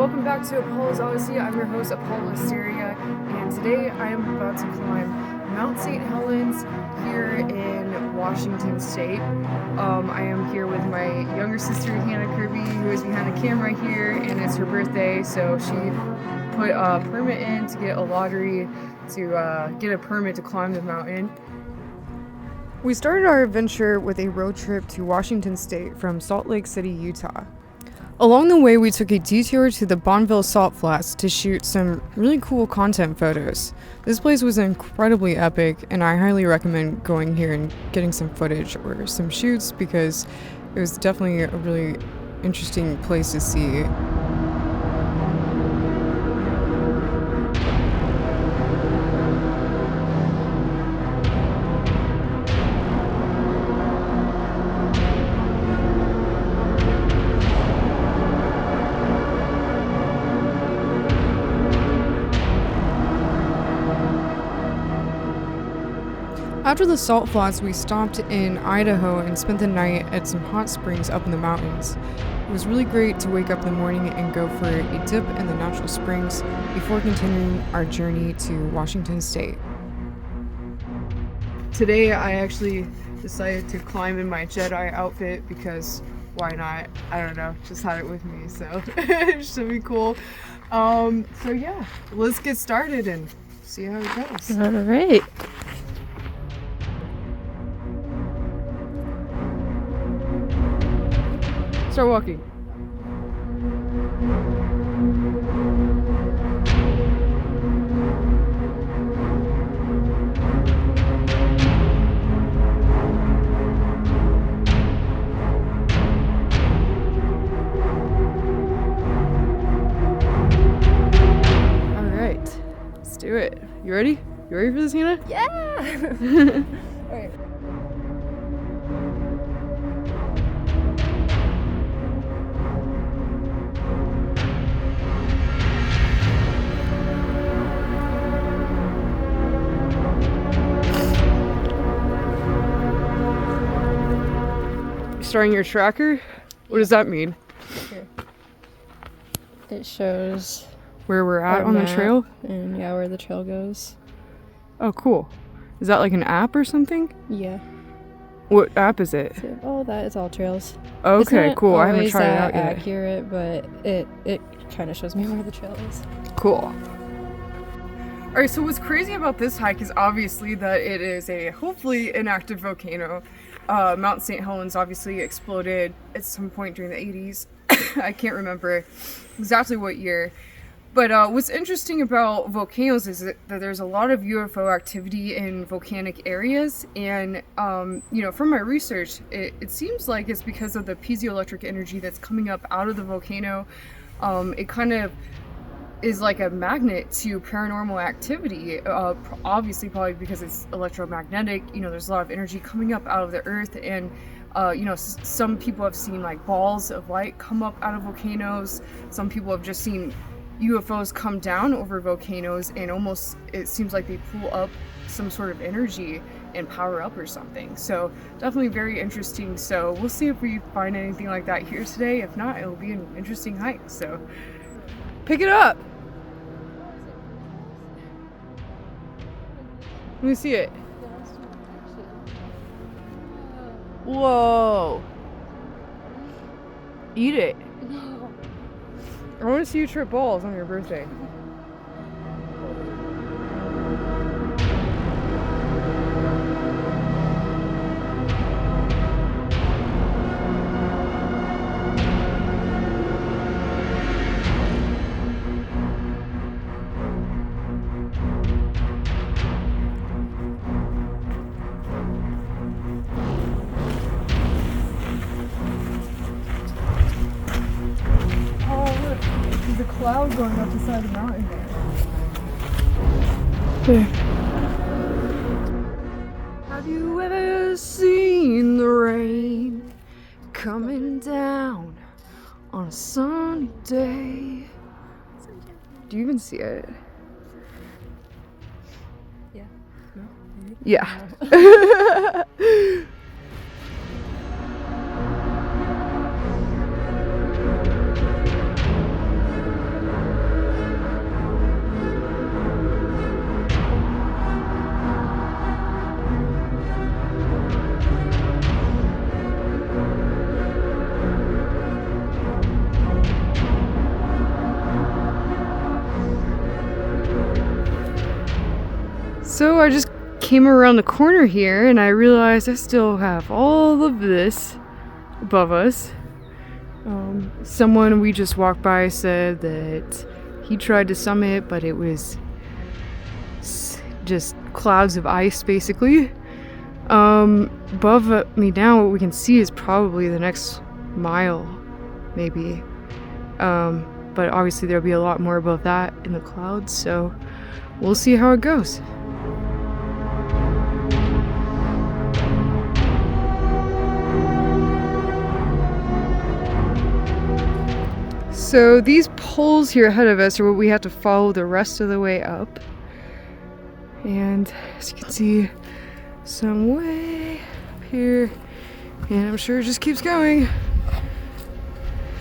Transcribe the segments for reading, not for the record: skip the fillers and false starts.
welcome back to Apolla's Odyssey. I'm your host, Apolla Asteria, and today I am about to climb Mount St. Helens here in Washington State. I am here with my younger sister, Hannah Kirby, who is behind the camera here, and it's her birthday, so she put a permit in to get a lottery to get a permit to climb the mountain. We started our adventure with a road trip to Washington State from Salt Lake City, Utah. Along the way, we took a detour to the Bonneville Salt Flats to shoot some really cool content photos. This place was incredibly epic, and I highly recommend going here and getting some footage or some shoots because it was definitely a really interesting place to see. After the Salt Flats, we stopped in Idaho and spent the night at some hot springs up in the mountains. It was really great to wake up in the morning and go for a dip in the natural springs before continuing our journey to Washington State. Today I actually decided to climb in my Jedi outfit because why not? I don't know, just had it with me, so it should be cool. So yeah, let's get started and see how it goes. All right. Start walking. All right, let's do it. You ready? You ready for this, Hannah? Yeah. All right. Starting your tracker? What does that mean? Here. It shows Where we're at our on the map trail? and where the trail goes. Oh, cool. Is that like an app or something? Yeah. What app is it? So, oh, that is all trails. Okay, It's not cool. I haven't always tried it out that yet. accurate, but it kind of shows me where the trail is. Cool. Alright, so what's crazy about this hike is obviously that it is a hopefully inactive volcano. Mount St. Helens obviously exploded at some point during the 80s. I can't remember exactly what year. But what's interesting about volcanoes is that there's a lot of UFO activity in volcanic areas. And, from my research, it seems like it's because of the piezoelectric energy that's coming up out of the volcano. It kind of is like a magnet to paranormal activity, obviously probably because it's electromagnetic. There's a lot of energy coming up out of the earth, and some people have seen like balls of light come up out of volcanoes. Some people have just seen UFOs come down over volcanoes, and almost it seems like they pull up some sort of energy and power up or something. So definitely very interesting. So we'll see if we find anything like that here today. If not, it'll be an interesting hike. So pick it up. Let me see it. Whoa. Eat it. No. I want to see you trip balls on your birthday. A cloud going up the side of the mountain there. Have you ever seen the rain coming down on a sunny day? Do you even see it? Yeah. No? Maybe? Yeah. No. So I just came around the corner here and I realized I still have all of this above us. Someone we just walked by said that he tried to summit, but it was just clouds of ice basically. Above me now, what we can see is probably the next mile, maybe. But obviously there'll be a lot more above that in the clouds, so we'll see how it goes. So these poles here ahead of us are what we have to follow the rest of the way up. And as you can see, some way up here, and I'm sure it just keeps going.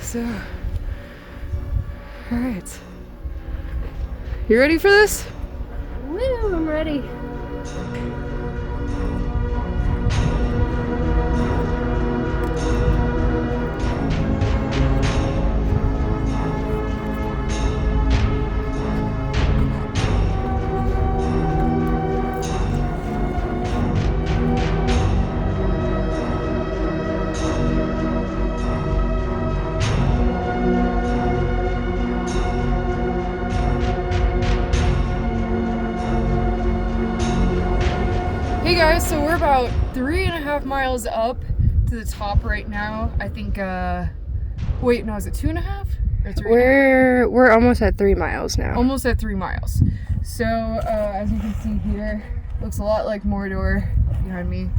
So, alright. You ready for this? Woo, I'm ready. Hey guys, so we're about 3.5 miles up to the top right now. I think, wait, no, is it 2.5? Or 3? We're almost at 3 miles now. Almost at 3 miles. So, as you can see here, looks a lot like Mordor behind me.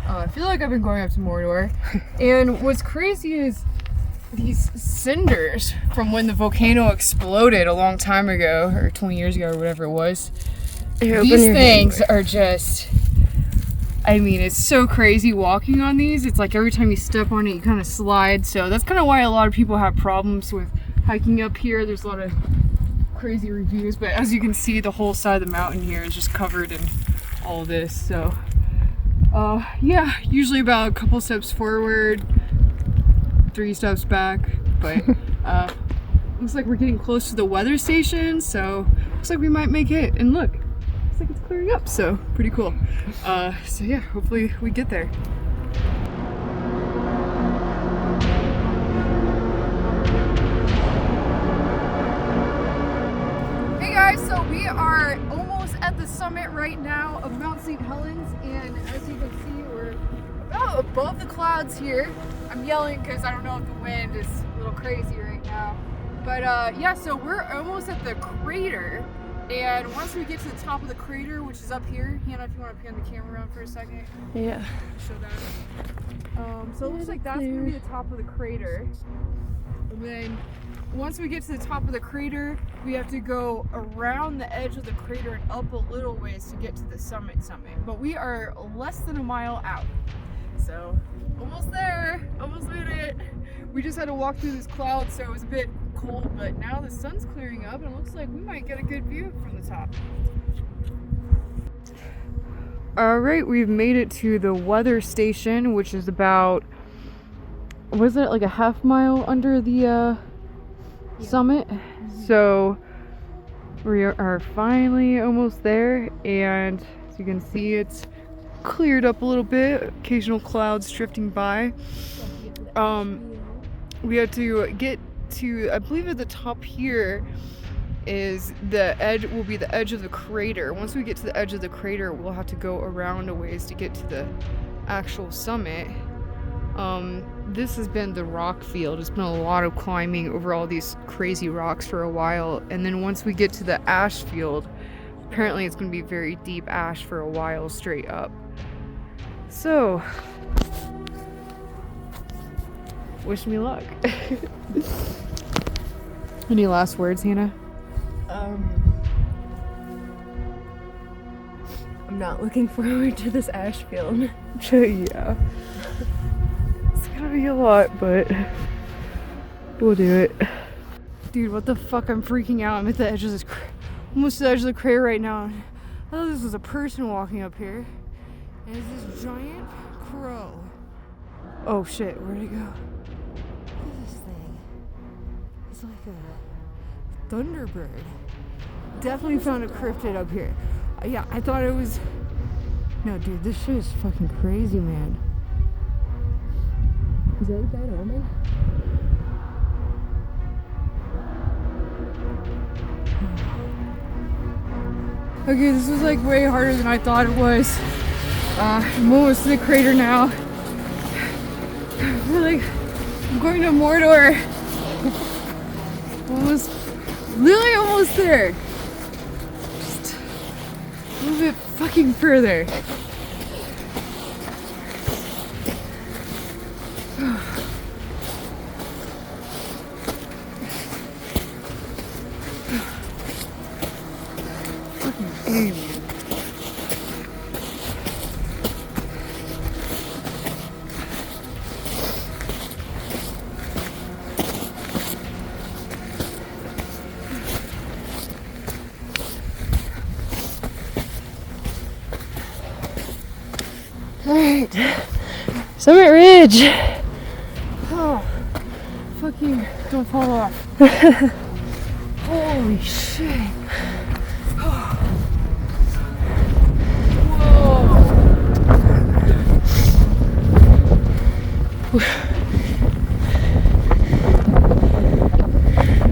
I feel like I've been going up to Mordor. And what's crazy is these cinders from when the volcano exploded a long time ago, or 20 years ago, or whatever it was. These things are just, I mean, it's so crazy walking on these. It's like every time you step on it, you kind of slide. So that's kind of why a lot of people have problems with hiking up here. There's a lot of crazy reviews, but as you can see, the whole side of the mountain here is just covered in all this. So, yeah, usually about a couple steps forward, 3 steps back, but looks like we're getting close to the weather station, so looks like we might make it. And look, looks like it's clearing up, so pretty cool. So yeah, hopefully we get there. Hey guys, so we are almost at the summit right now of Mount St. Helens, and as you can see, we're about above the clouds here. I'm yelling because I don't know if the wind is a little crazy right now. But yeah, so we're almost at the crater, and once we get to the top of the crater, which is up here, Hannah, if you want to pan the camera around for a second. Yeah. Show that. So it looks like that's going to be the top of the crater. And then once we get to the top of the crater, we have to go around the edge of the crater and up a little ways to get to the summit. But we are less than a mile out. So almost there, almost made it. We just had to walk through this cloud, so it was a bit cold, but now the sun's clearing up and it looks like we might get a good view from the top. Alright, we've made it to the weather station, which is about, was it like a half mile under the summit? So we are finally almost there, and as you can see, it's cleared up a little bit, occasional clouds drifting by. We had to get to, I believe at the top here is the edge, will be the edge of the crater. Once we get to the edge of the crater, we'll have to go around a ways to get to the actual summit. This has been the rock field. It's been a lot of climbing over all these crazy rocks for a while, and then once we get to the ash field, apparently it's going to be very deep ash for a while straight up. So, wish me luck. Any last words, Hannah? I'm not looking forward to this ash field. Yeah. It's gonna be a lot, but we'll do it. Dude, what the fuck? I'm freaking out. I'm at the edge of this, almost to the edge of the crater right now. I thought this was a person walking up here. And it's this giant crow. Oh shit, where'd it go? Look at this thing. It's like a Thunderbird. Definitely found a cryptid up here. Yeah, I thought it was... No, dude, this shit is fucking crazy, man. Is that a bad omen? Okay, this was like way harder than I thought it was. I'm almost to the crater now. I feel like I'm going to Mordor. Almost, literally almost there. Just a little bit fucking further. Fucking A, man. Alright. Summit Ridge. Oh, fucking don't fall off. Holy shit.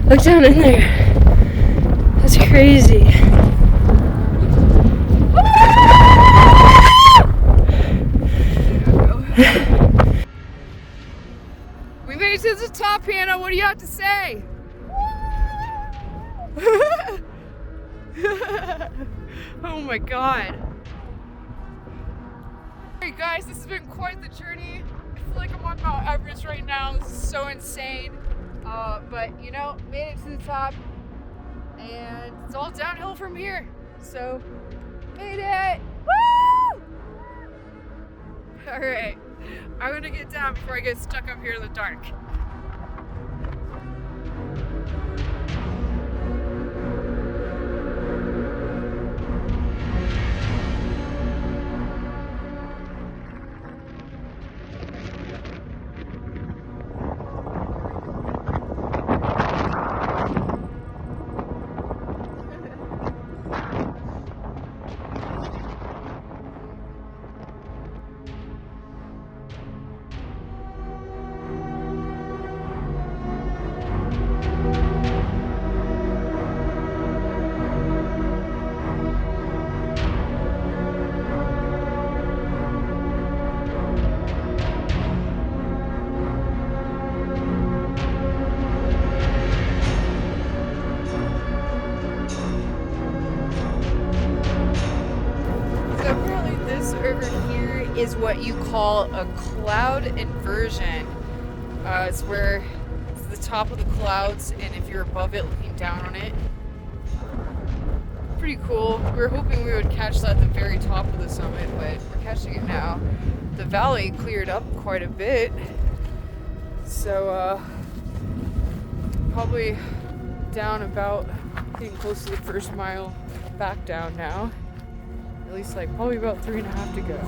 Look down in there. That's crazy. We made it to the top, Hannah. What do you have to say? Oh my god. Alright guys, this has been quite the journey. I feel like I'm on Mount Everest right now. This is so insane. But you know, made it to the top. And it's all downhill from here. So, made it! Woo! Alright. I'm gonna get down before I get stuck up here in the dark. Is what you call a cloud inversion. It's where it's the top of the clouds, and if you're above it looking down on it, pretty cool. We were hoping we would catch that at the very top of the summit, but we're catching it now. The valley cleared up quite a bit, so probably down about getting close to the first mile back down now. At least like probably about 3.5 to go.